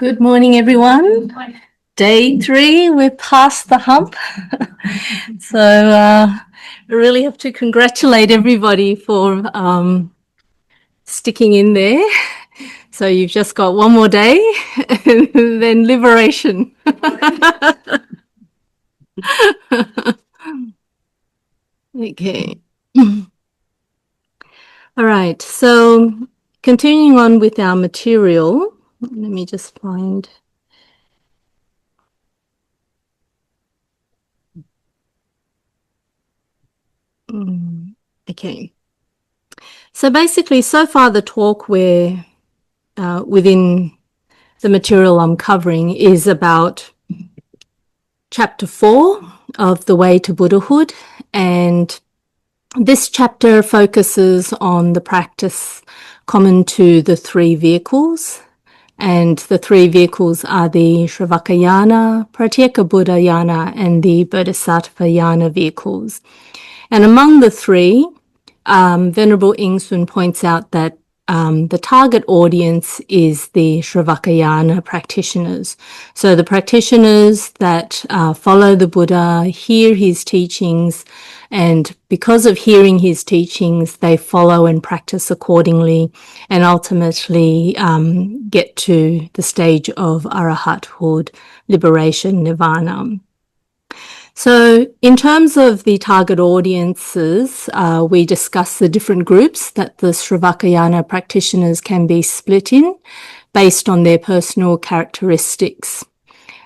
Good morning, everyone. Day 3, we're past the hump. So I really have to congratulate everybody for sticking in there. So you've just got one more day and then liberation. Okay. All right. So continuing on with our material, let me just find... Okay. So basically, so far the talk we're within the material I'm covering is about chapter 4 of The Way to Buddhahood, and this chapter focuses on the practice common to the 3 vehicles, and the 3 vehicles are the Sravakayana, Pratyeka Buddhayana, and the Bodhisattvayana vehicles. And among the 3, Venerable Yin-Shun points out that the target audience is the Sravakayana practitioners. So the practitioners that follow the Buddha, hear his teachings, and because of hearing his teachings, they follow and practice accordingly, and ultimately get to the stage of arahathood, liberation, nirvana. So in terms of the target audiences, we discuss the different groups that the Sravakayana practitioners can be split in based on their personal characteristics.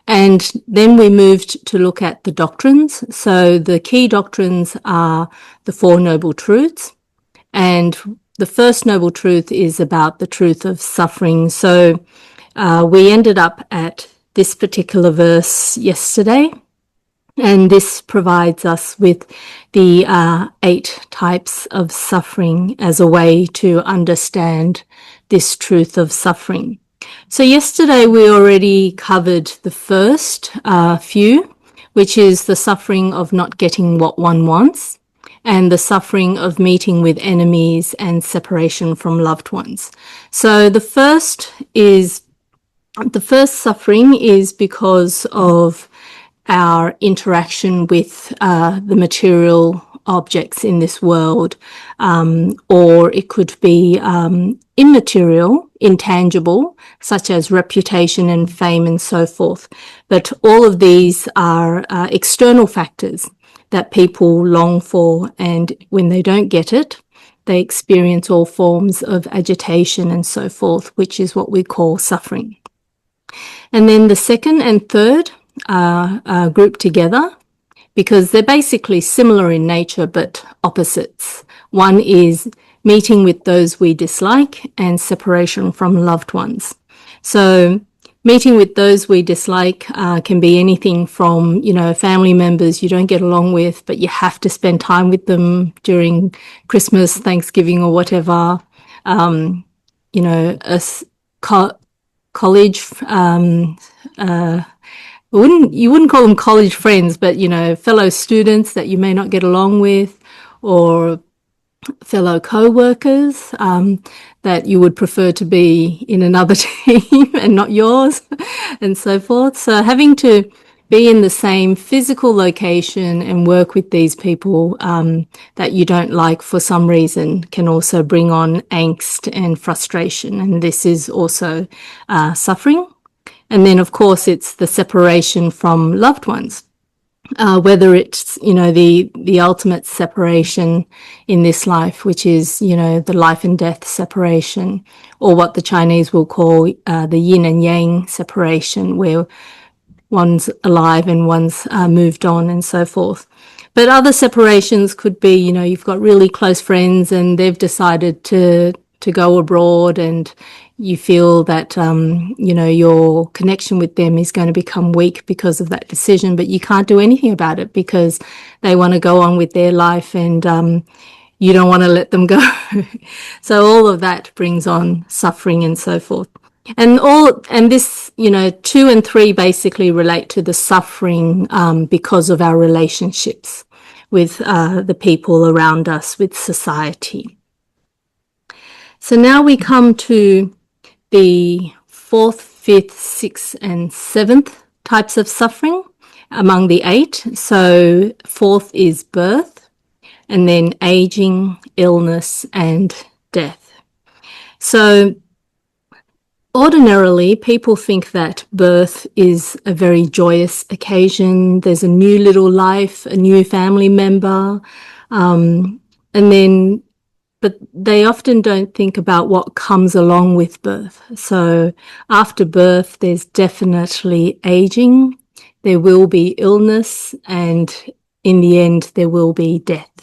And then we moved to look at the doctrines. So the key doctrines are the 4 Noble Truths. And the first Noble Truth is about the truth of suffering. So we ended up at this particular verse yesterday. And this provides us with the 8 types of suffering as a way to understand this truth of suffering. So yesterday we already covered the first few, which is the suffering of not getting what one wants, and the suffering of meeting with enemies and separation from loved ones. So the first suffering is because of our interaction with the material objects in this world, or it could be immaterial, intangible, such as reputation and fame and so forth. But all of these are external factors that people long for, and when they don't get it, they experience all forms of agitation and so forth, which is what we call suffering. And then the second and third are grouped together because they're basically similar in nature but opposites. One is meeting with those we dislike and separation from loved ones. So meeting with those we dislike can be anything from, family members you don't get along with, but you have to spend time with them during Christmas, Thanksgiving or whatever. College, you wouldn't call them college friends, but, fellow students that you may not get along with, or fellow co-workers that you would prefer to be in another team and not yours, and so forth. So having to be in the same physical location and work with these people that you don't like for some reason can also bring on angst and frustration, and this is also suffering. And then, of course, it's the separation from loved ones, whether it's, the ultimate separation in this life, which is, the life and death separation, or what the Chinese will call the yin and yang separation, where one's alive and one's moved on and so forth. But other separations could be, you've got really close friends and they've decided to go abroad, and you feel that, your connection with them is going to become weak because of that decision, but you can't do anything about it because they want to go on with their life, and you don't want to let them go. So all of that brings on suffering and so forth. And this, 2 and 3 basically relate to the suffering because of our relationships with the people around us, with society. So now we come to the 4th fifth, sixth, and seventh types of suffering among the 8. So fourth is birth, and then aging, illness, and death. So ordinarily, people think that birth is a very joyous occasion. There's a new little life, a new family member, but they often don't think about what comes along with birth. So after birth, there's definitely aging, there will be illness, and in the end, there will be death.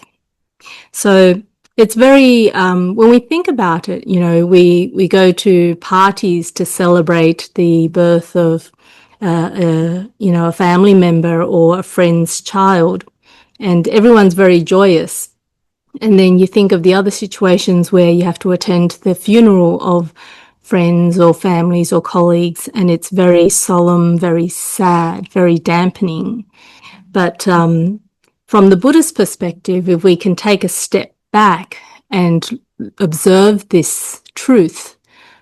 So it's very, when we think about it, you know, we go to parties to celebrate the birth of, a family member or a friend's child, and everyone's very joyous. And then you think of the other situations where you have to attend the funeral of friends or families or colleagues, and it's very solemn, very sad, very dampening. But from the Buddhist perspective, if we can take a step back and observe this truth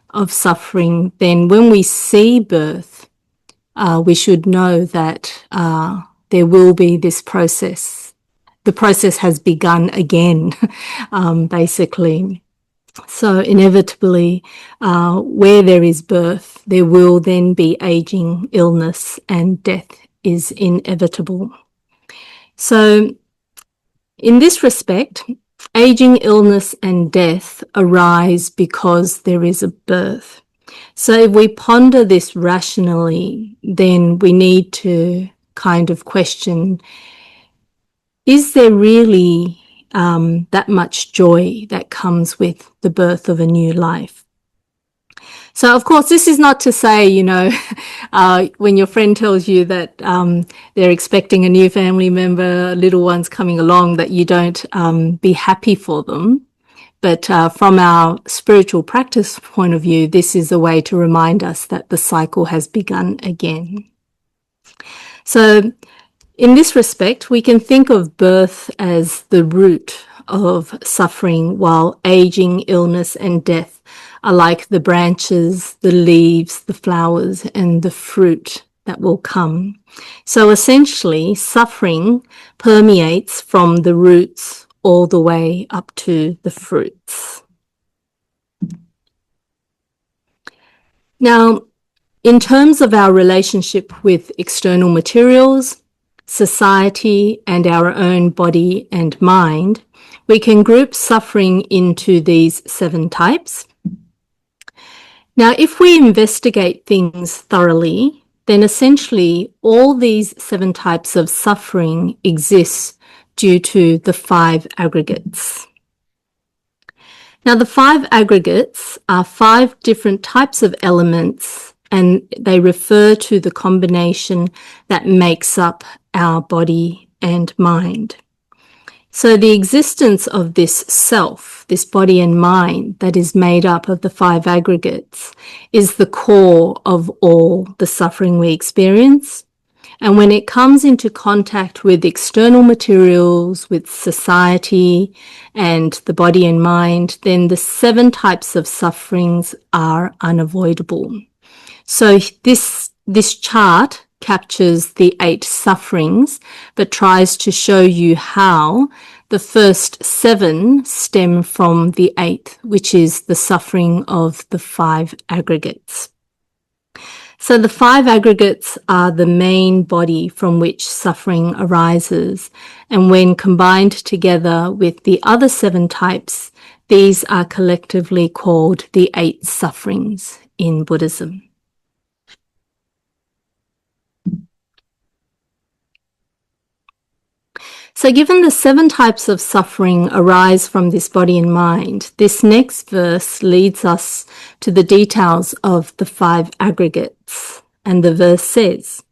of suffering, then when we see birth, we should know that there will be this process. The process has begun again, basically. So inevitably, where there is birth, there will then be aging, illness, and death is inevitable. So in this respect, aging, illness, and death arise because there is a birth. So if we ponder this rationally, then we need to kind of question, is there really that much joy that comes with the birth of a new life? So, of course, this is not to say, you know, when your friend tells you that they're expecting a new family member, little ones coming along, that you don't be happy for them. But from our spiritual practice point of view, this is a way to remind us that the cycle has begun again. So, in this respect, we can think of birth as the root of suffering, while aging, illness, and death are like the branches, the leaves, the flowers, and the fruit that will come. So essentially, suffering permeates from the roots all the way up to the fruits. Now, in terms of our relationship with external materials, society, and our own body and mind, we can group suffering into these 7 types. Now, if we investigate things thoroughly, then essentially all these 7 types of suffering exist due to the 5 aggregates. Now, the 5 aggregates are 5 different types of elements, and they refer to the combination that makes up our body and mind. So the existence of this self, this body and mind that is made up of the 5 aggregates, is the core of all the suffering we experience. And when it comes into contact with external materials, with society and the body and mind, then the 7 types of sufferings are unavoidable. So this chart captures the 8 sufferings, but tries to show you how the first 7 stem from the 8th, which is the suffering of the 5 aggregates. So the 5 aggregates are the main body from which suffering arises, and when combined together with the other 7 types, these are collectively called the 8 sufferings in Buddhism. So given the 7 types of suffering arise from this body and mind, this next verse leads us to the details of the 5 aggregates. And the verse says,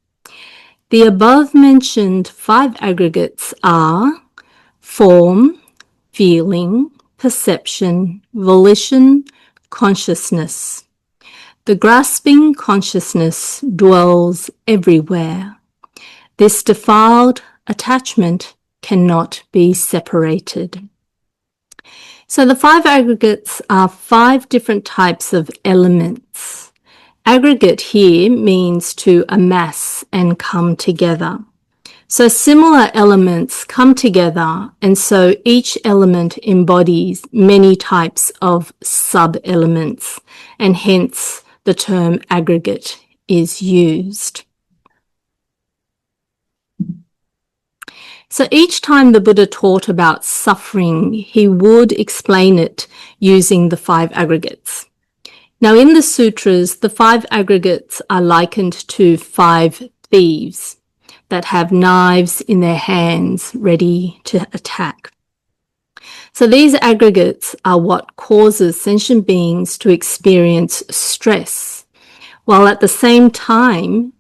the above mentioned 5 aggregates are form, feeling, perception, volition, consciousness. The grasping consciousness dwells everywhere. This defiled attachment cannot be separated. So the 5 aggregates are 5 different types of elements, aggregate here means to amass and come together. So similar elements come together, and so each element embodies many types of sub-elements, and hence the term aggregate is used. So each time the Buddha taught about suffering, he would explain it using the 5 aggregates. Now in the sutras, the 5 aggregates are likened to 5 thieves that have knives in their hands ready to attack. So these aggregates are what causes sentient beings to experience stress, while at the same time,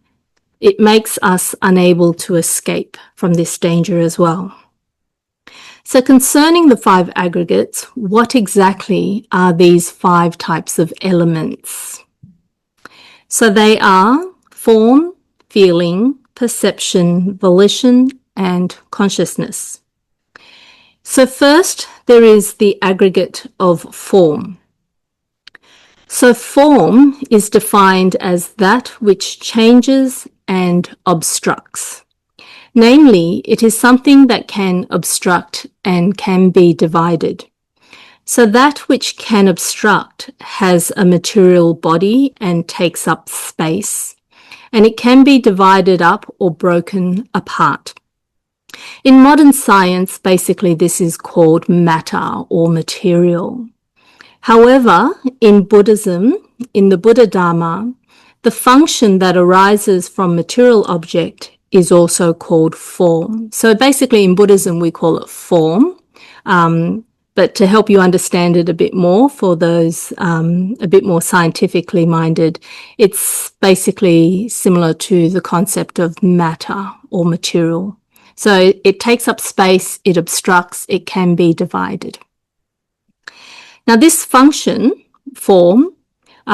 it makes us unable to escape from this danger as well. So concerning the 5 aggregates, what exactly are these 5 types of elements? So they are form, feeling, perception, volition, and consciousness. So first, there is the aggregate of form. So form is defined as that which changes and obstructs. Namely, it is something that can obstruct and can be divided. So that which can obstruct has a material body and takes up space, and it can be divided up or broken apart. In modern science, basically this is called matter or material. However, in Buddhism, in the Buddha Dharma, the function that arises from material object is also called form. So basically in Buddhism, we call it form. But to help you understand it a bit more, for those a bit more scientifically minded, it's basically similar to the concept of matter or material. So it takes up space, it obstructs, it can be divided. Now this function, form,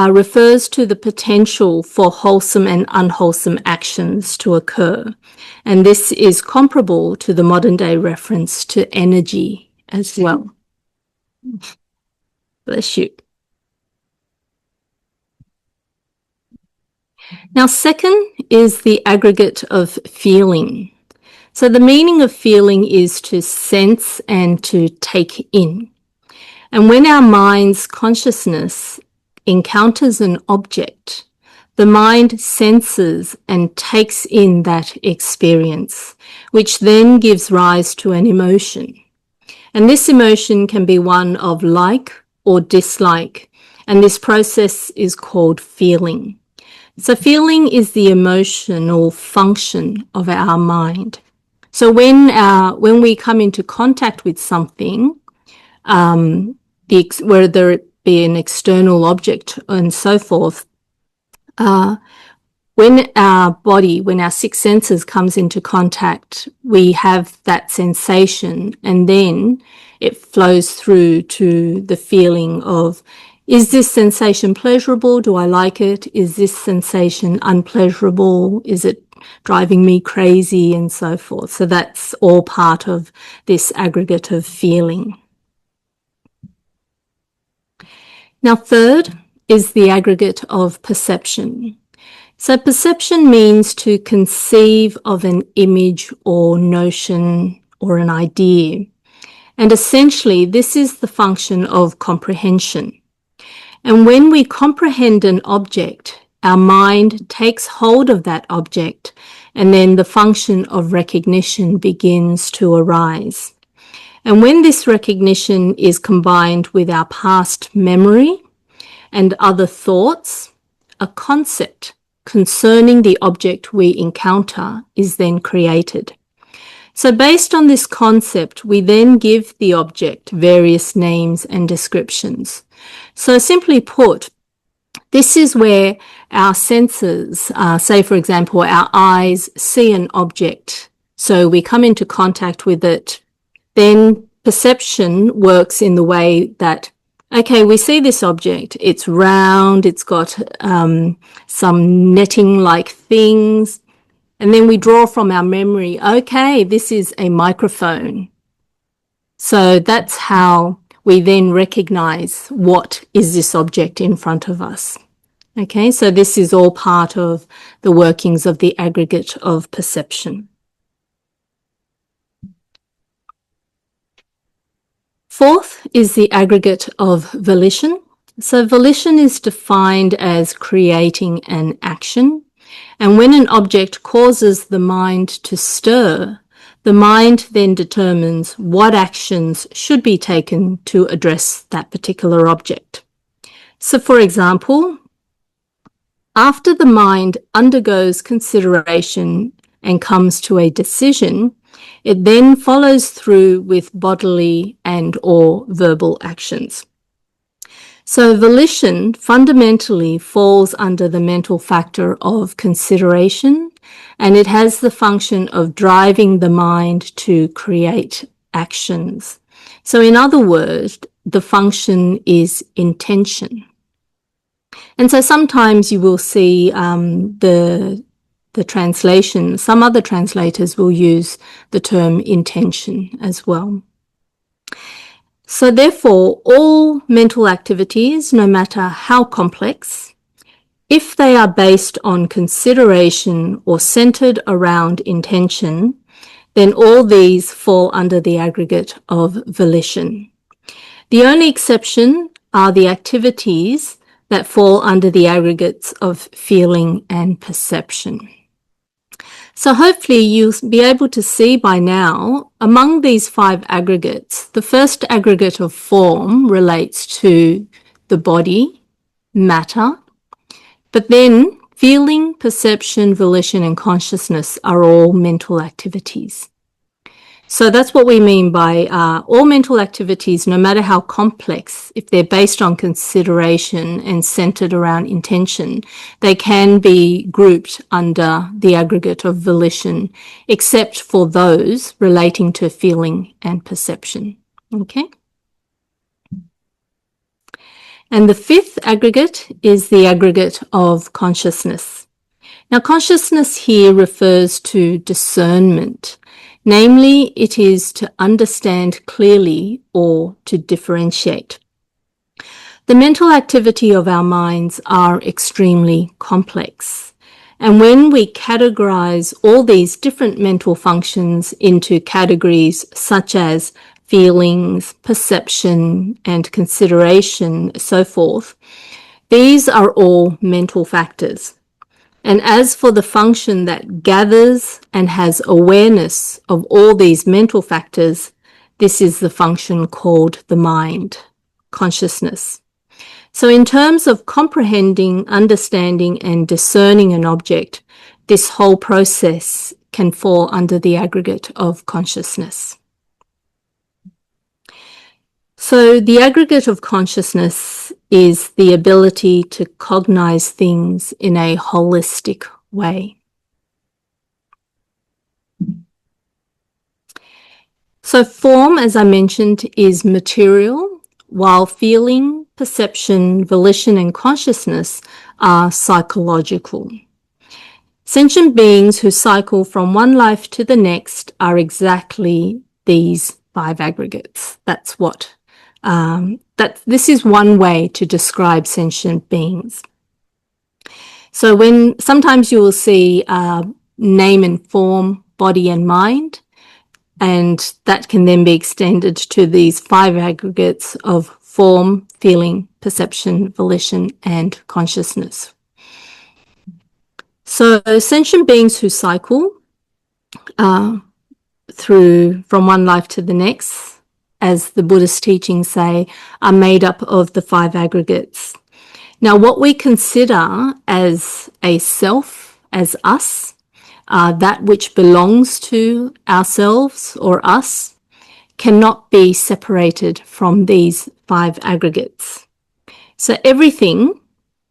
refers to the potential for wholesome and unwholesome actions to occur. And this is comparable to the modern day reference to energy as well. Bless you. Now, second is the aggregate of feeling. So the meaning of feeling is to sense and to take in. And when our mind's consciousness encounters an object, the mind senses and takes in that experience, which then gives rise to an emotion. And this emotion can be one of like or dislike, and this process is called feeling. So feeling is the emotional function of our mind. So when we come into contact with something, whether it be an external object and so forth, when our sixth senses comes into contact, we have that sensation, and then it flows through to the feeling of, is this sensation pleasurable? Do I like it? Is this sensation unpleasurable? Is it driving me crazy? And so forth. So that's all part of this aggregate of feeling. Now, third is the aggregate of perception. So perception means to conceive of an image or notion or an idea. And essentially, this is the function of comprehension. And when we comprehend an object, our mind takes hold of that object, and then the function of recognition begins to arise. And when this recognition is combined with our past memory and other thoughts, a concept concerning the object we encounter is then created. So based on this concept, we then give the object various names and descriptions. So simply put, this is where our senses, say for example, our eyes see an object. So we come into contact with it. Then perception works in the way that, okay, we see this object, it's round, it's got some netting-like things, and then we draw from our memory, okay, this is a microphone. So that's how we then recognize what is this object in front of us. Okay, so this is all part of the workings of the aggregate of perception. Fourth is the aggregate of volition. So volition is defined as creating an action. And when an object causes the mind to stir, the mind then determines what actions should be taken to address that particular object. So for example, after the mind undergoes consideration and comes to a decision, it then follows through with bodily and or verbal actions. So volition fundamentally falls under the mental factor of consideration, and it has the function of driving the mind to create actions. So in other words, the function is intention. And so sometimes you will see the translation, some other translators will use the term intention as well. So therefore, all mental activities, no matter how complex, if they are based on consideration or centered around intention, then all these fall under the aggregate of volition. The only exception are the activities that fall under the aggregates of feeling and perception. So hopefully you'll be able to see by now, among these 5 aggregates, the first aggregate of form relates to the body, matter, but then feeling, perception, volition, and consciousness are all mental activities. So that's what we mean by all mental activities, no matter how complex, if they're based on consideration and centered around intention, they can be grouped under the aggregate of volition, except for those relating to feeling and perception. Okay? And the 5th aggregate is the aggregate of consciousness. Now, consciousness here refers to discernment. Namely, it is to understand clearly or to differentiate. The mental activity of our minds are extremely complex. And when we categorize all these different mental functions into categories such as feelings, perception, and consideration, so forth, these are all mental factors. And as for the function that gathers and has awareness of all these mental factors, this is the function called the mind, consciousness. So in terms of comprehending, understanding, and discerning an object, this whole process can fall under the aggregate of consciousness. So the aggregate of consciousness is the ability to cognize things in a holistic way. So form, as I mentioned, is material, while feeling, perception, volition, and consciousness are psychological. Sentient beings who cycle from one life to the next are exactly these 5 aggregates. That's what this is one way to describe sentient beings. So when sometimes you will see name and form, body and mind, and that can then be extended to these 5 aggregates of form, feeling, perception, volition, and consciousness. So sentient beings who cycle through from one life to the next, as the Buddhist teachings say, are made up of the 5 aggregates. Now, what we consider as a self, as us, that which belongs to ourselves or us, cannot be separated from these 5 aggregates. So everything,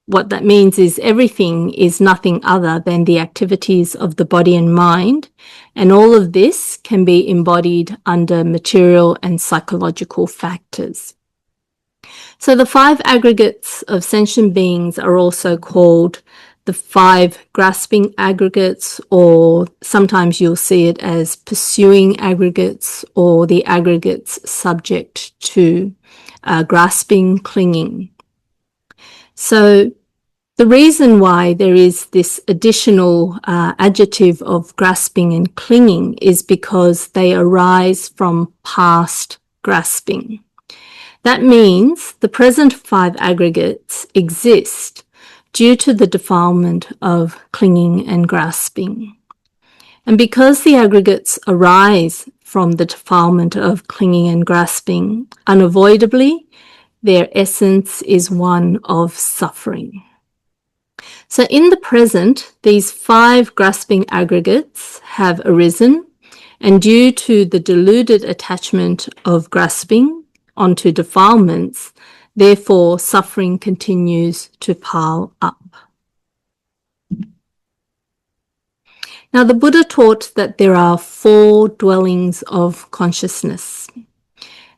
what that means is everything is nothing other than the activities of the body and mind, and all of this can be embodied under material and psychological factors. So the 5 aggregates of sentient beings are also called the 5 grasping aggregates, or sometimes you'll see it as pursuing aggregates, or the aggregates subject to grasping, clinging. So The reason why there is this additional adjective of grasping and clinging is because they arise from past grasping. That means the present 5 aggregates exist due to the defilement of clinging and grasping. And because the aggregates arise from the defilement of clinging and grasping, unavoidably, their essence is one of suffering. So in the present, these 5 grasping aggregates have arisen, and due to the deluded attachment of grasping onto defilements, therefore suffering continues to pile up. Now, the Buddha taught that there are 4 dwellings of consciousness.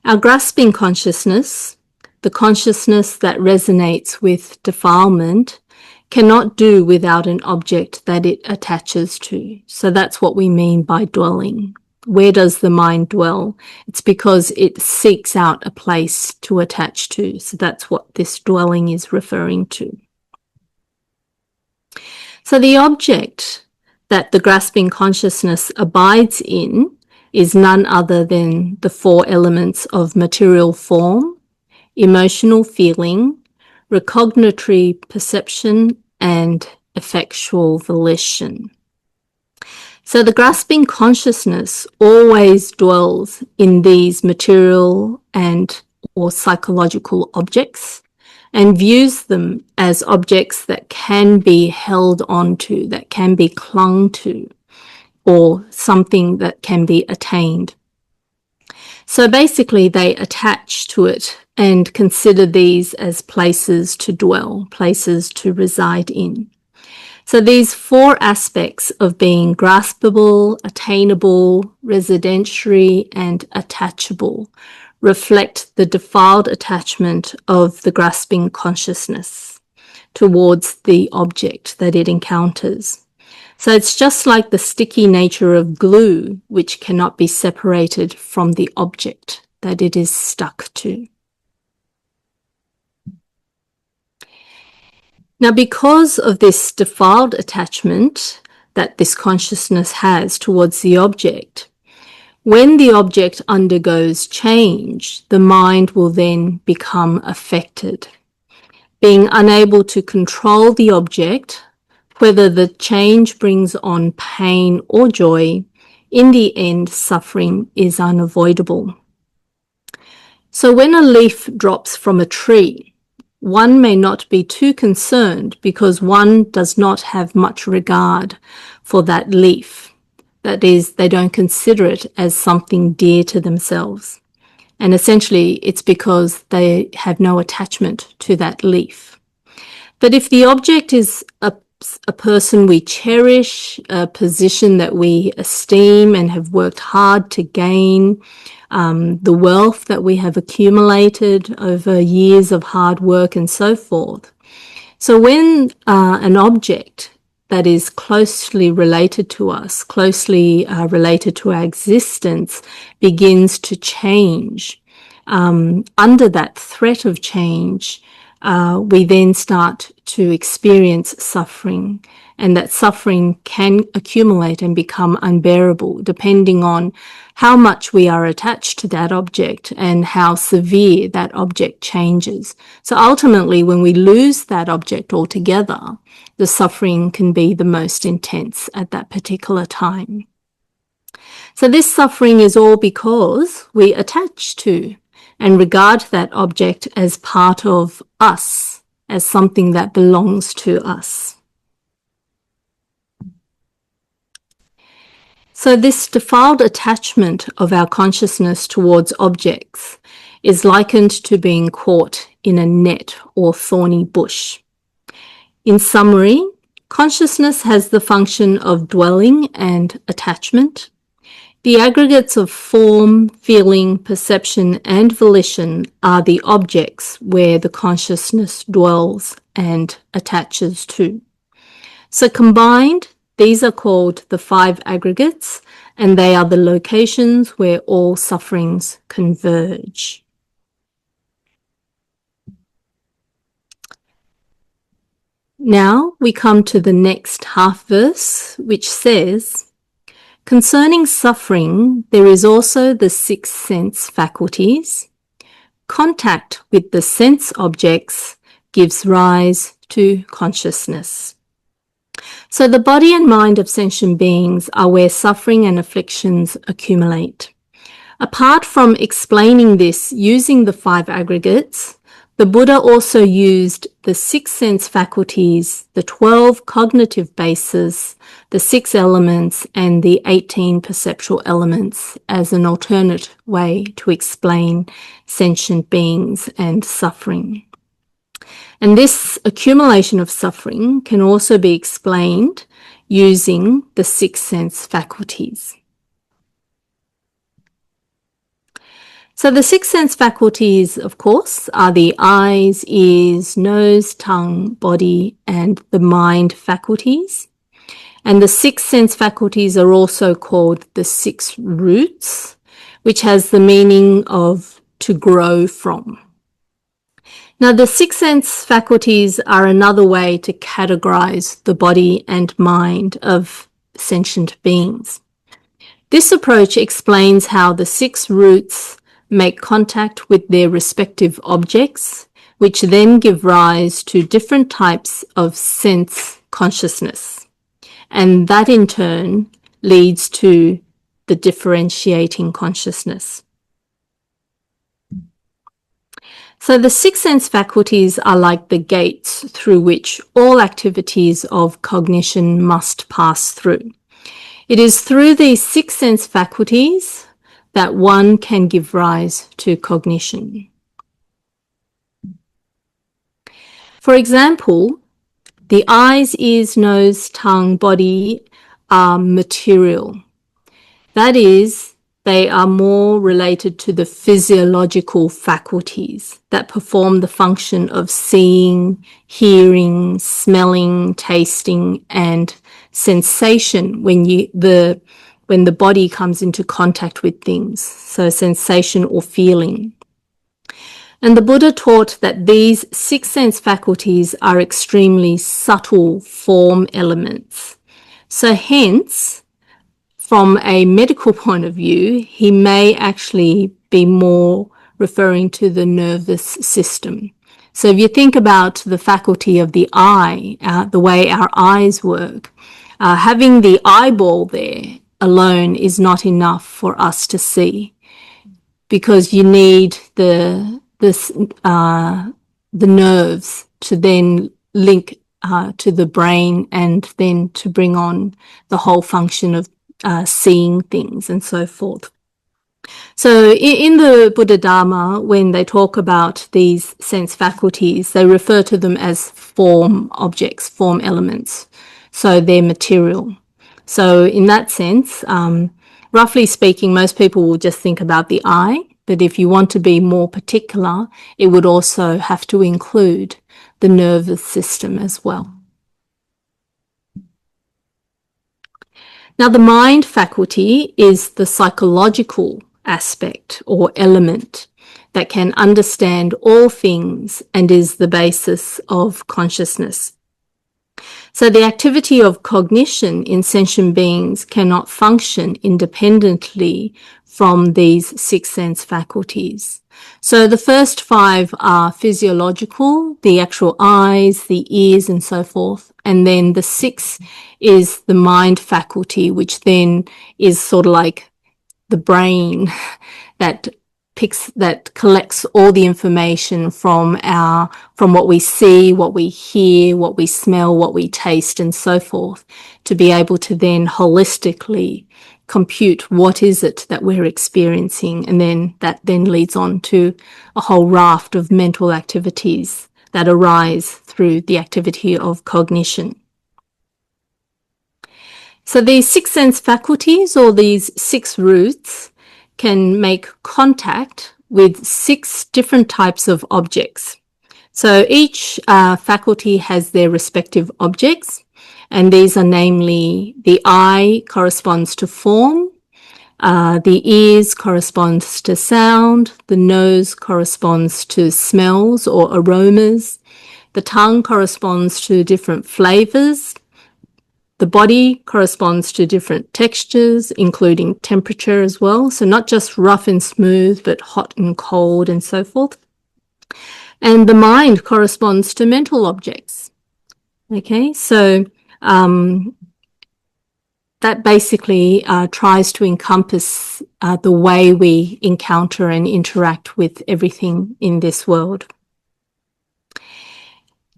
Our grasping consciousness, the consciousness that resonates with defilement, cannot do without an object that it attaches to. So that's what we mean by dwelling. Where does the mind dwell? It's because it seeks out a place to attach to. So that's what this dwelling is referring to. So the object that the grasping consciousness abides in is none other than the 4 elements of material form, emotional feeling, recognitory perception, and effectual volition. So the grasping consciousness always dwells in these material and or psychological objects and views them as objects that can be held onto, that can be clung to, or something that can be attained. So basically they attach to it and consider these as places to dwell, places to reside in. So these 4 aspects of being graspable, attainable, residentiary, and attachable reflect the defiled attachment of the grasping consciousness towards the object that it encounters. So it's just like the sticky nature of glue, which cannot be separated from the object that it is stuck to. Now, because of this defiled attachment that this consciousness has towards the object, when the object undergoes change, the mind will then become affected. Being unable to control the object, whether the change brings on pain or joy, in the end, suffering is unavoidable. So when a leaf drops from a tree, one may not be too concerned because one does not have much regard for that leaf. That is, they don't consider it as something dear to themselves. And essentially, it's because they have no attachment to that leaf. But if the object is a person we cherish, a position that we esteem and have worked hard to gain, the wealth that we have accumulated over years of hard work and so forth. So when an object that is closely related to us, closely related to our existence, begins to change, under that threat of change, we then start to experience suffering, and that suffering can accumulate and become unbearable depending on how much we are attached to that object and how severe that object changes. So ultimately, when we lose that object altogether, the suffering can be the most intense at that particular time. So this suffering is all because we attach to and regard that object as part of us, as something that belongs to us. So this defiled attachment of our consciousness towards objects is likened to being caught in a net or thorny bush. In summary, consciousness has the function of dwelling and attachment. The aggregates of form, feeling, perception, and volition are the objects where the consciousness dwells and attaches to. So combined, these are called the 5 aggregates, and they are the locations where all sufferings converge. Now we come to the next half verse, which says, concerning suffering, there is also the six sense faculties. Contact with the sense objects gives rise to consciousness. So the body and mind of sentient beings are where suffering and afflictions accumulate. Apart from explaining this using the five aggregates, the Buddha also used the six sense faculties, the 12 cognitive bases, the 6 elements, and the 18 perceptual elements as an alternate way to explain sentient beings and suffering. And this accumulation of suffering can also be explained using the 6 sense faculties. So the 6 sense faculties, of course, are the eyes, ears, nose, tongue, body, and the mind faculties. And the 6 sense faculties are also called the 6 roots, which has the meaning of to grow from. Now, the 6 sense faculties are another way to categorize the body and mind of sentient beings. This approach explains how the 6 roots make contact with their respective objects, which then give rise to different types of sense consciousness. And that in turn leads to the differentiating consciousness. So the 6 sense faculties are like the gates through which all activities of cognition must pass through. It is through these 6 sense faculties that one can give rise to cognition. For example, the eyes, ears, nose, tongue, body are material. That is, they are more related to the physiological faculties that perform the function of seeing, hearing, smelling, tasting, and sensation when the body comes into contact with things, so sensation or feeling. And the Buddha taught that these 6 sense faculties are extremely subtle form elements. So hence, from a medical point of view, he may actually be more referring to the nervous system. So if you think about the faculty of the eye, the way our eyes work, having the eyeball there alone is not enough for us to see, because you need the nerves to then link to the brain and then to bring on the whole function of seeing things and so forth. So in the Buddha Dharma, when they talk about these sense faculties, they refer to them as form objects, form elements. So they're material. So in that sense, roughly speaking, most people will just think about the eye, but if you want to be more particular, it would also have to include the nervous system as well. Now, the mind faculty is the psychological aspect or element that can understand all things and is the basis of consciousness. So the activity of cognition in sentient beings cannot function independently from these 6 sense faculties. So the first 5 are physiological, the actual eyes, the ears, and so forth. And then the 6th is the mind faculty, which then is sort of like the brain that collects all the information from what we see, what we hear, what we smell, what we taste, and so forth, to be able to then holistically compute what is it that we're experiencing, and then that then leads on to a whole raft of mental activities that arise through the activity of cognition. So these 6 sense faculties, or these 6 roots, can make contact with 6 different types of objects. So each faculty has their respective objects, and these are namely the eye corresponds to form, the ears corresponds to sound, the nose corresponds to smells or aromas, The tongue corresponds to different flavors. The body corresponds to different textures, including temperature as well. So not just rough and smooth, but hot and cold and so forth. And the mind corresponds to mental objects. Okay, so that basically tries to encompass the way we encounter and interact with everything in this world.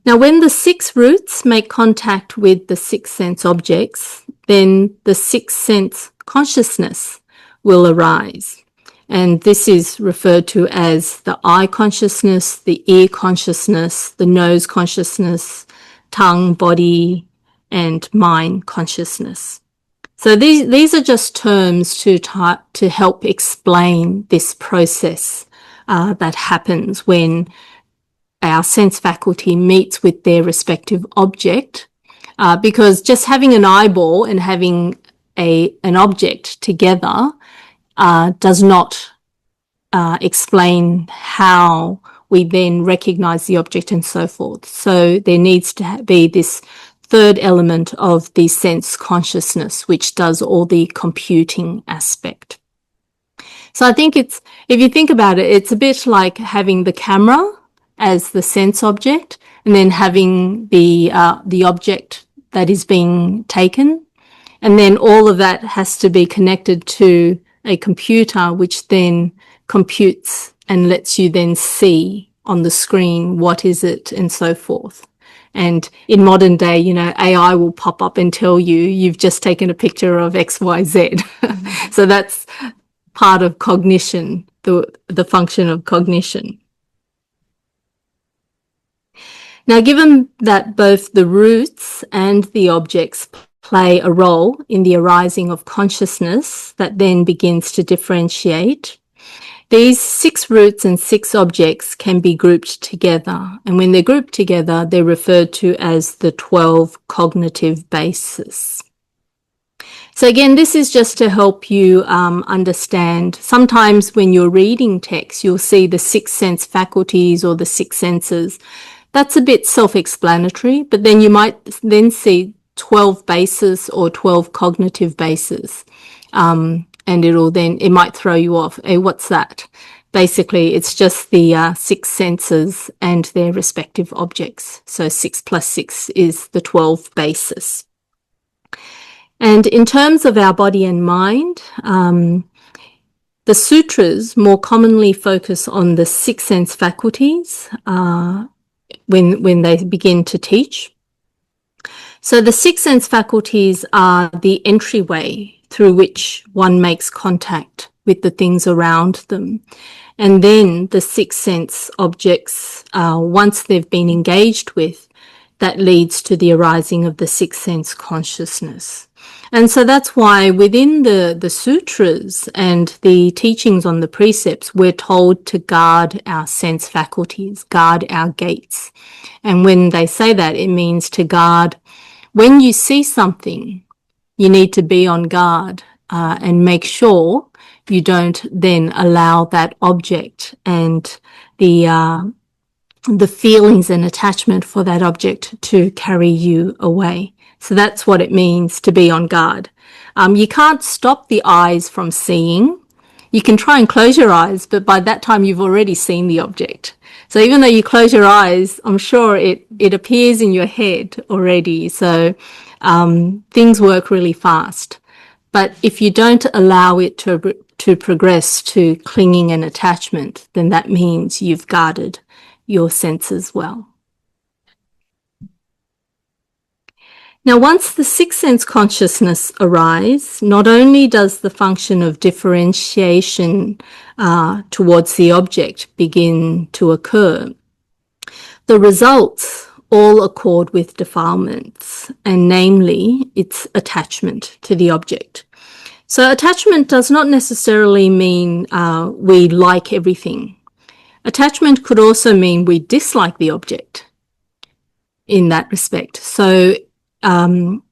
Now, when the 6 roots make contact with the 6 sense objects, then the 6 sense consciousness will arise. And this is referred to as the eye consciousness, the ear consciousness, the nose consciousness, tongue, body, and mind consciousness. So these are just terms to help explain this process that happens when our sense faculty meets with their respective object, because just having an eyeball and having an object together does not explain how we then recognize the object and so forth. So there needs to be this third element of the sense consciousness, which does all the computing aspect. So I think if you think about it, it's a bit like having the camera as the sense object, and then having the object that is being taken, and then all of that has to be connected to a computer, which then computes and lets you then see on the screen what is it and so forth. And in modern day, AI will pop up and tell you you've just taken a picture of XYZ. So that's part of cognition, the function of cognition. Now, given that both the roots and the objects play a role in the arising of consciousness that then begins to differentiate, these 6 roots and 6 objects can be grouped together. And when they're grouped together, they're referred to as the 12 cognitive bases. So again, this is just to help you understand. Sometimes when you're reading text, you'll see the 6 sense faculties or the 6 senses. That's a bit self-explanatory, but then you might then see 12 bases or 12 cognitive bases. And it might throw you off. Hey, what's that? Basically, it's just the 6 senses and their respective objects. So 6 plus 6 is the 12 bases. And in terms of our body and mind, the sutras more commonly focus on the 6 sense faculties when they begin to teach. So the 6 sense faculties are the entryway through which one makes contact with the things around them. And then the 6 sense objects, once they've been engaged with, that leads to the arising of the 6 sense consciousness. And so that's why within the sutras and the teachings on the precepts, we're told to guard our sense faculties, guard our gates. And when they say that, it means to guard. When you see something, you need to be on guard and make sure you don't then allow that object and the feelings and attachment for that object to carry you away. So that's what it means to be on guard. You can't stop the eyes from seeing. You can try and close your eyes, but by that time you've already seen the object. So even though you close your eyes, I'm sure it appears in your head already. So things work really fast. But if you don't allow it to progress to clinging and attachment, then that means you've guarded your senses well. Now, once the 6 sense consciousness arise, not only does the function of differentiation towards the object begin to occur, the results all accord with defilements, and namely its attachment to the object. So attachment does not necessarily mean we like everything. Attachment could also mean we dislike the object in that respect. So when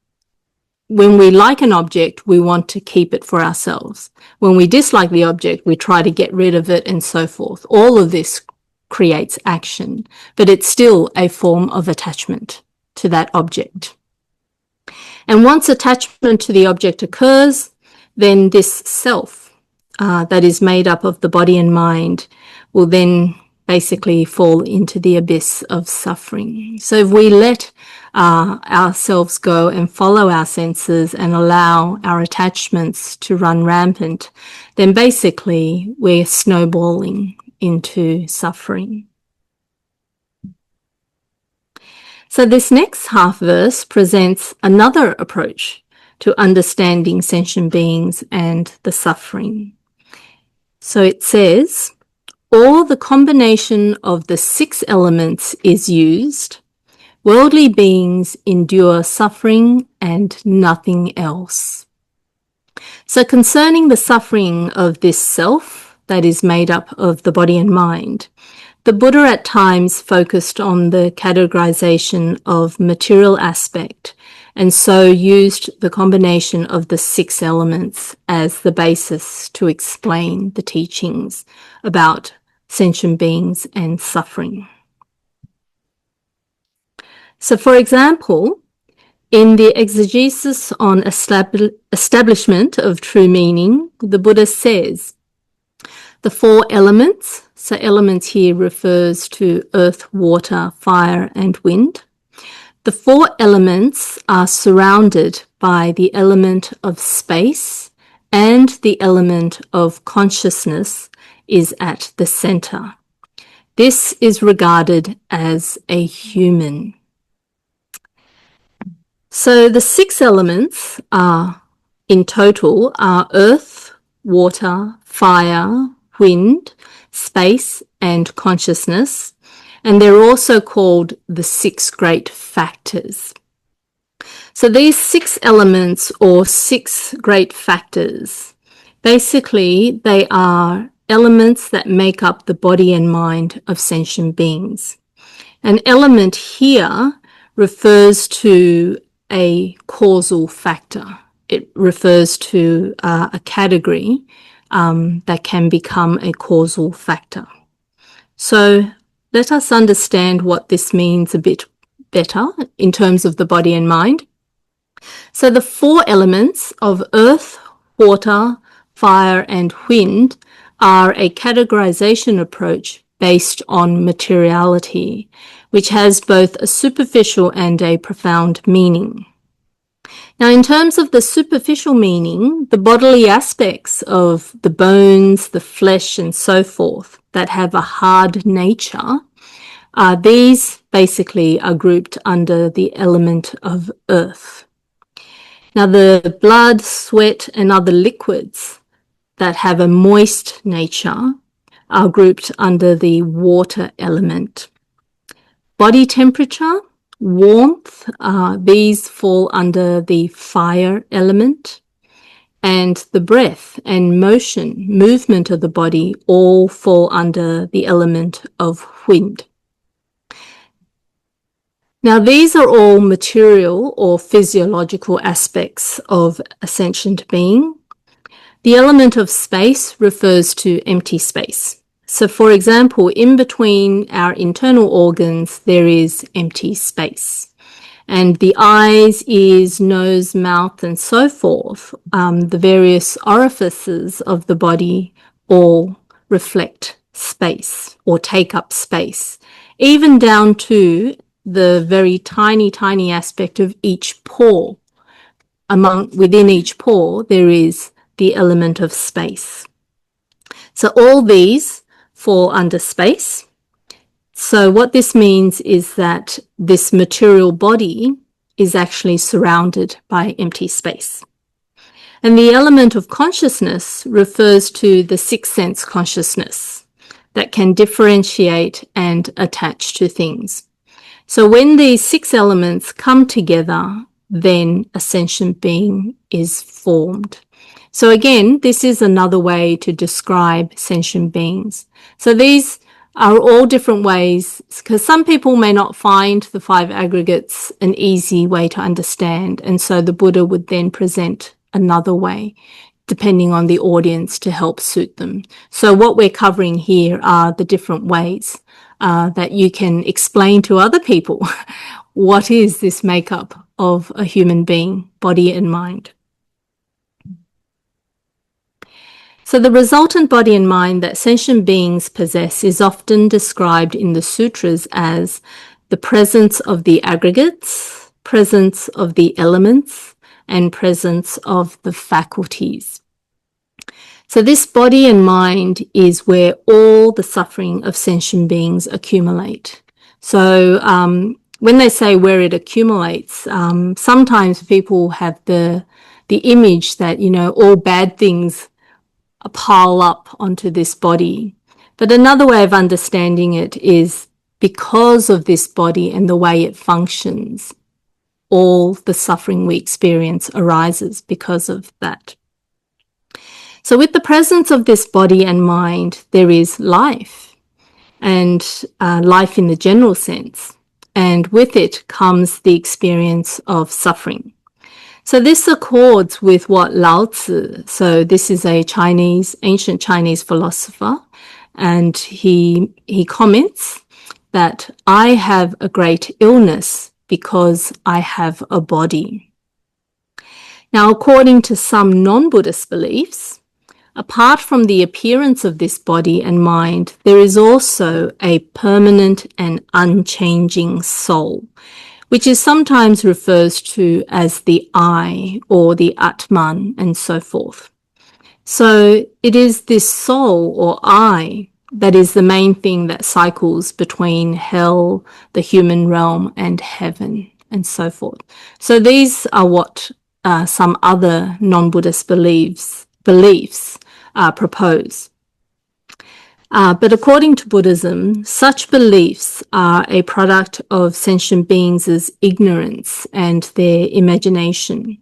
we like an object, we want to keep it for ourselves. When we dislike the object, we try to get rid of it and so forth. All of this creates action, but it's still a form of attachment to that object. And once attachment to the object occurs, then this self that is made up of the body and mind will then basically fall into the abyss of suffering. So if we let ourselves go and follow our senses and allow our attachments to run rampant, then basically we're snowballing into suffering. So this next half verse presents another approach to understanding sentient beings and the suffering. So it says, or the combination of the 6 elements is used, worldly beings endure suffering and nothing else. So concerning the suffering of this self that is made up of the body and mind, the Buddha at times focused on the categorization of material aspect, and so used the combination of the 6 elements as the basis to explain the teachings about sentient beings and suffering. So for example, in the exegesis on establishment of true meaning, the Buddha says, the 4 elements, so elements here refers to earth, water, fire, and wind. The 4 elements are surrounded by the element of space, and the element of consciousness is at the center. This is regarded as a human. So the 6 elements are, in total, are earth, water, fire, wind, space, and consciousness, and they're also called the 6 great factors. So these 6 elements or 6 great factors, basically they are elements that make up the body and mind of sentient beings. An element here refers to a causal factor. It refers to a category that can become a causal factor. So let us understand what this means a bit better in terms of the body and mind. So the 4 elements of earth, water, fire, and wind are a categorization approach based on materiality, which has both a superficial and a profound meaning. Now, in terms of the superficial meaning, the bodily aspects of the bones, the flesh, and so forth that have a hard nature, these basically are grouped under the element of earth. Now, the blood, sweat, and other liquids that have a moist nature are grouped under the water element. Body temperature, warmth, these fall under the fire element, and the breath and motion, movement of the body all fall under the element of wind. Now, these are all material or physiological aspects of a sentient being. The element of space refers to empty space. So, for example, in between our internal organs, there is empty space. And the eyes, ears, nose, mouth, and so forth, the various orifices of the body all reflect space or take up space, even down to the very tiny, tiny aspect of each pore. Within each pore, there is the element of space. So all these fall under space. So what this means is that this material body is actually surrounded by empty space. And the element of consciousness refers to the 6th sense consciousness that can differentiate and attach to things. So when these 6 elements come together, then a sentient being is formed. So again, this is another way to describe sentient beings. So these are all different ways, because some people may not find the 5 aggregates an easy way to understand. And so the Buddha would then present another way, depending on the audience, to help suit them. So what we're covering here are the different ways that you can explain to other people what is this makeup of a human being, body and mind. So the resultant body and mind that sentient beings possess is often described in the sutras as the presence of the aggregates, presence of the elements, and presence of the faculties. So this body and mind is where all the suffering of sentient beings accumulate. So when they say where it accumulates, sometimes people have the image that, you know, all bad things pile up onto this body. But another way of understanding it is because of this body and the way it functions, all the suffering we experience arises because of that. So with the presence of this body and mind, there is life, and life in the general sense. And with it comes the experience of suffering. So this accords with what Lao Tzu, so this is a ancient Chinese philosopher, and he comments that I have a great illness because I have a body. Now, according to some non-Buddhist beliefs, apart from the appearance of this body and mind, there is also a permanent and unchanging soul, which is sometimes referred to as the I or the Atman and so forth. So it is this soul or I that is the main thing that cycles between hell, the human realm, and heaven, and so forth. So these are what some other non-Buddhist beliefs propose. But according to Buddhism, such beliefs are a product of sentient beings' ignorance and their imagination.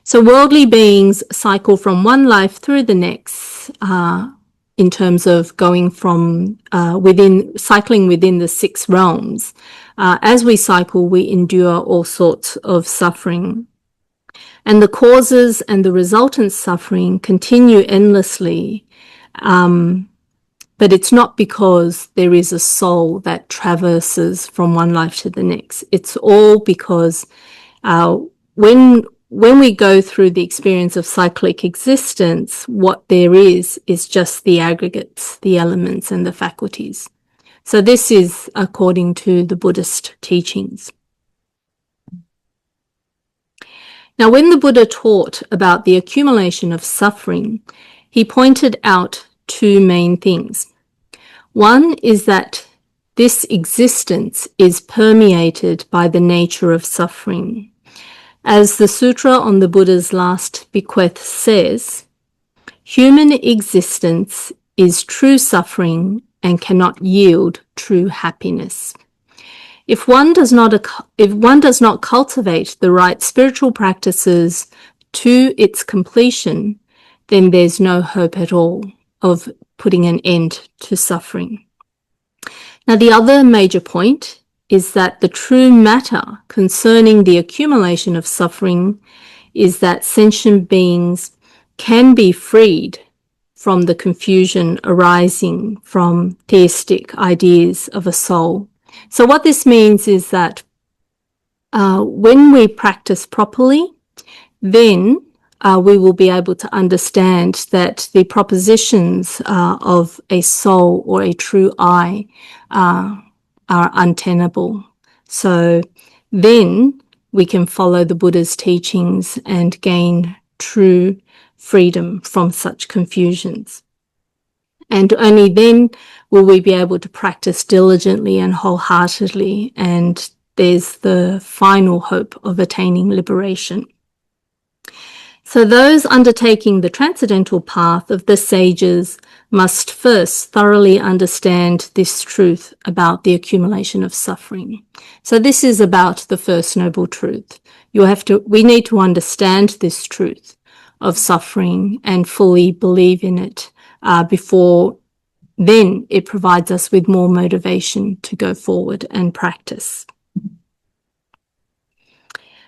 So worldly beings cycle from one life through the next in terms of going from cycling within the 6 realms. As we cycle, we endure all sorts of suffering. And the causes and the resultant suffering continue endlessly. But it's not because there is a soul that traverses from one life to the next. It's all because when we go through the experience of cyclic existence, what there is just the aggregates, the elements, and the faculties. So this is according to the Buddhist teachings. Now, when the Buddha taught about the accumulation of suffering, he pointed out 2 main things. One is that this existence is permeated by the nature of suffering. As the Sutra on the Buddha's Last Bequest says, human existence is true suffering and cannot yield true happiness. If one does not cultivate the right spiritual practices to its completion, then there's no hope at all of putting an end to suffering. Now, the other major point is that the true matter concerning the accumulation of suffering is that sentient beings can be freed from the confusion arising from theistic ideas of a soul. So what this means is that when we practice properly, then we will be able to understand that the propositions of a soul or a true I are untenable. So then we can follow the Buddha's teachings and gain true freedom from such confusions. And only then will we be able to practice diligently and wholeheartedly, and there's the final hope of attaining liberation. So those undertaking the transcendental path of the sages must first thoroughly understand this truth about the accumulation of suffering. So this is about the first noble truth. We need to understand this truth of suffering and fully believe in it before then it provides us with more motivation to go forward and practice.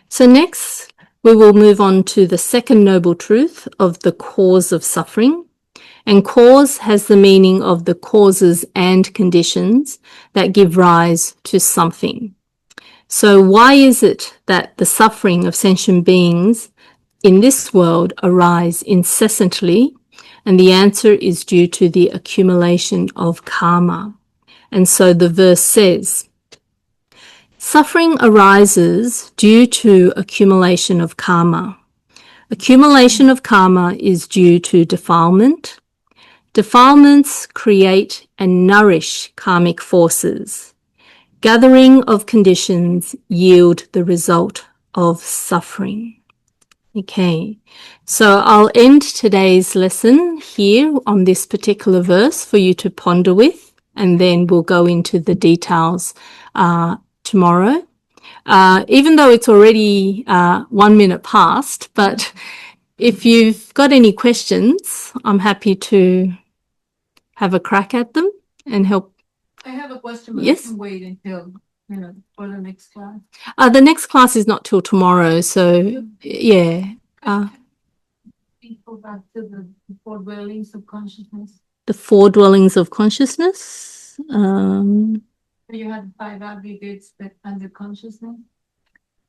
So next, we will move on to the second noble truth of the cause of suffering. And cause has the meaning of the causes and conditions that give rise to something. So why is it that the suffering of sentient beings in this world arise incessantly? And the answer is due to the accumulation of karma. And so the verse says, suffering arises due to accumulation of karma. Accumulation of karma is due to defilement. Defilements create and nourish karmic forces. Gathering of conditions yield the result of suffering. Okay, so I'll end today's lesson here on this particular verse for you to ponder with, and then we'll go into the details tomorrow. Even though it's already 1 minute past, but if you've got any questions, I'm happy to have a crack at them and help. I have a question, but Yes? I can wait until, for the next class. The next class is not till tomorrow, so yeah. Go back to the four dwellings of consciousness. The four dwellings of consciousness. You had 5 aggregates that under consciousness.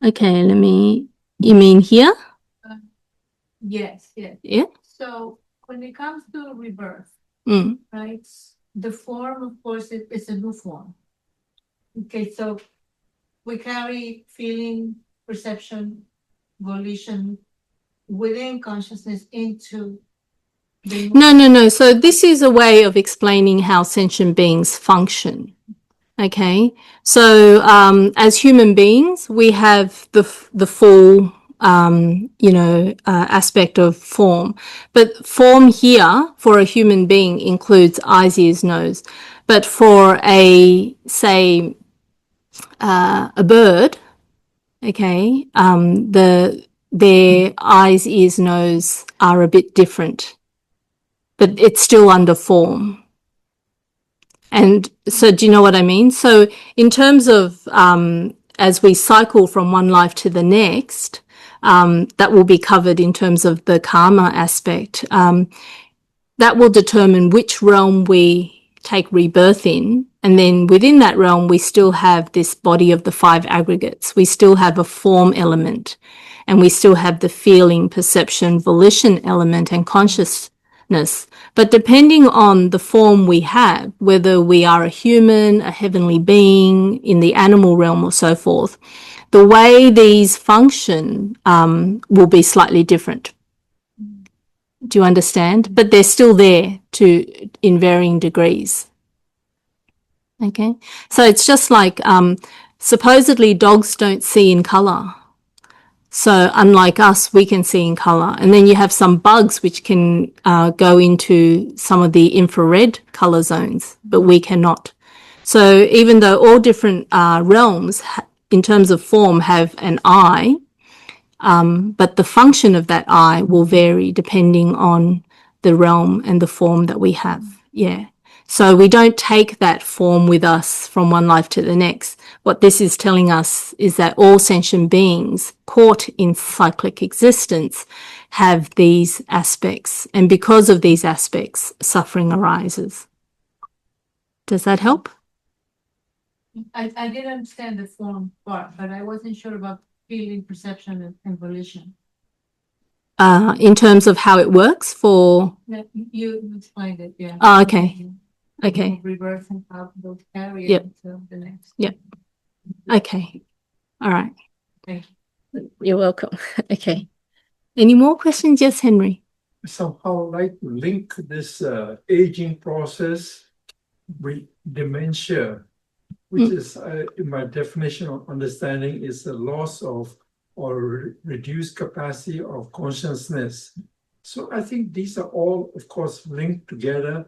Okay, you mean here? Yes, yes. Yeah. So when it comes to rebirth, Mm. right? The form, of course, is a new form. Okay, so we carry feeling, perception, volition within consciousness into the No. So this is a way of explaining how sentient beings function. Okay. So as human beings, we have the full aspect of form. But form here for a human being includes eyes, ears, nose. But for a bird, okay, their eyes, ears, nose are a bit different, but it's still under form. And so do you know what I mean? So in terms of as we cycle from one life to the next, that will be covered in terms of the karma aspect. That will determine which realm we take rebirth in. And then within that realm, we still have this body of the 5 aggregates. We still have a form element, and we still have the feeling, perception, volition element, and consciousness. But depending on the form we have, whether we are a human, a heavenly being, in the animal realm, or so forth, the way these function will be slightly different. Do you understand? But they're still there in varying degrees. Okay, so it's just like supposedly dogs don't see in color. So unlike us, we can see in color. And then you have some bugs which can go into some of the infrared color zones, but we cannot. So even though all different realms in terms of form have an eye, but the function of that eye will vary depending on the realm and the form that we have. Yeah. So we don't take that form with us from one life to the next. What this is telling us is that all sentient beings caught in cyclic existence have these aspects. And because of these aspects, suffering arises. Does that help? I did understand the form part, but I wasn't sure about feeling, perception, and volition. In terms of how it works for... You explained it, yeah. Oh, okay. Okay. Rebirth and how they'll carry Yep. it to the next. Yep. Okay. All right. Thank you. You're welcome. Okay. Any more questions? Yes, Henry. Somehow like to link this aging process with dementia, which is, in my definition of understanding, is the loss of or reduced capacity of consciousness. So I think these are all, of course, linked together,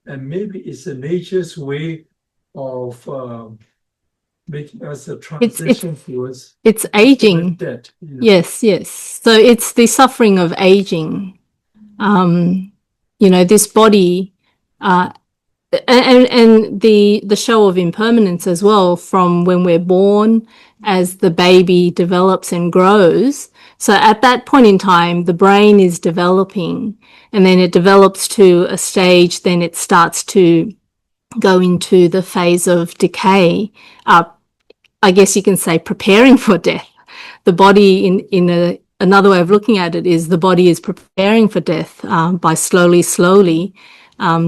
and maybe it's a nature's way of making us a transition towards it's aging. death. Yes. So it's the suffering of aging. This body, and the show of impermanence as well, from when we're born, as the baby develops and grows. So at that point in time, the brain is developing, and then it develops to a stage, then it starts to go into the phase of decay. I guess you can say preparing for death. The body, another way of looking at it, is the body is preparing for death by slowly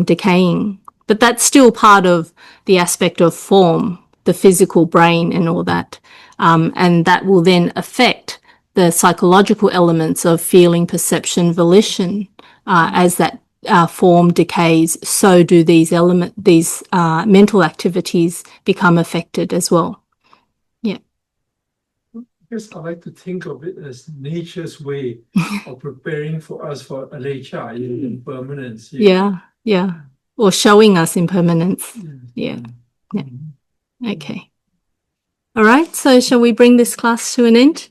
decaying. But that's still part of the aspect of form, the physical brain and all that. And that will then affect the psychological elements of feeling, perception, volition. As that form decays, so do these mental activities become affected as well. Yes, I like to think of it as nature's way of preparing for us for anicca, impermanence. Yeah. Or showing us impermanence. Yeah. Okay. All right. So shall we bring this class to an end?